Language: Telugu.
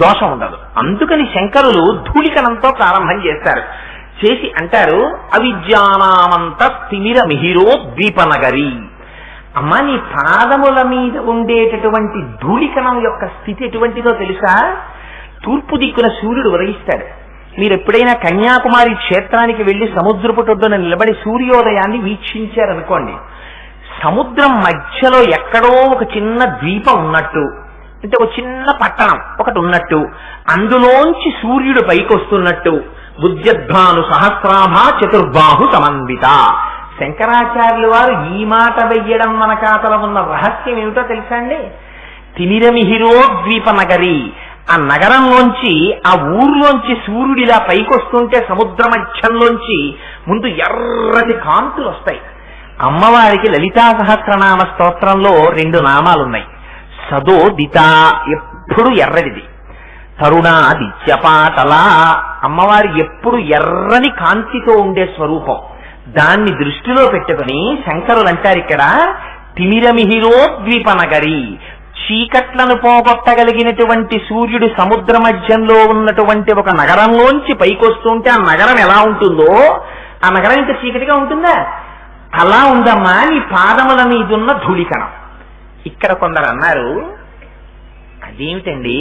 దోషం ఉండదు. అందుకని శంకరులు ధూళికణంతో ప్రారంభం చేస్తారు. చేసి అంటారు అవిద్యానామంత స్థిమిర మిహిరో ద్వీపనగరి. అమ్మా, నీ పాదముల మీద ఉండేటటువంటి ధూళికణం యొక్క స్థితి ఎటువంటిదో తెలుసా? తూర్పు దిక్కున సూర్యుడు ఉదయిస్తాడు. మీరు ఎప్పుడైనా కన్యాకుమారి క్షేత్రానికి వెళ్లి సముద్రపుటొడ్డున నిలబడి సూర్యోదయాన్ని వీక్షించారనుకోండి, సముద్రం మధ్యలో ఎక్కడో ఒక చిన్న ద్వీపం ఉన్నట్టు, అంటే ఒక చిన్న పట్టణం ఒకటి ఉన్నట్టు, అందులోంచి సూర్యుడు పైకొస్తున్నట్టు, బుద్ధ్యద్భాను సహస్రాభ చతుర్బాహు సమన్విత. శంకరాచార్యుల వారు ఈ మాట వెయ్యడం మనకాతల ఉన్న రహస్యం ఏమిటో తెలుసా అండి? తిమిరమిహిరో ద్వీప నగరి. ఆ నగరంలోంచి, ఆ ఊర్లోంచి సూర్యుడిలా పైకొస్తుంటే సముద్ర మధ్యంలోంచి ముందు ఎర్రటి కాంతులు వస్తాయి. అమ్మవారికి లలితా సహస్రనామ స్తోత్రంలో 2 నామాలున్నాయి. సదోదిత, ఎప్పుడు ఎర్రడిది. తరుణాదిత్యపాటల, అమ్మవారి ఎప్పుడు ఎర్రని కాంతితో ఉండే స్వరూపం. దాన్ని దృష్టిలో పెట్టుకుని శంకరులు అంటారు ఇక్కడ తిమిరమిహిరో ద్వీపనగరి. చీకట్లను పోగొట్టగలిగినటువంటి సూర్యుడి సముద్ర మధ్యంలో ఉన్నటువంటి ఒక నగరంలోంచి పైకొస్తుంటే ఆ నగరం ఎలా ఉంటుందో, ఆ నగరం ఇంత చీకటిగా ఉంటుందా? అలా ఉందమ్మా నీ పాదముల మీదున్న ధూళికణం. ఇక్కడ కొందరు అన్నారు, అదేమిటండి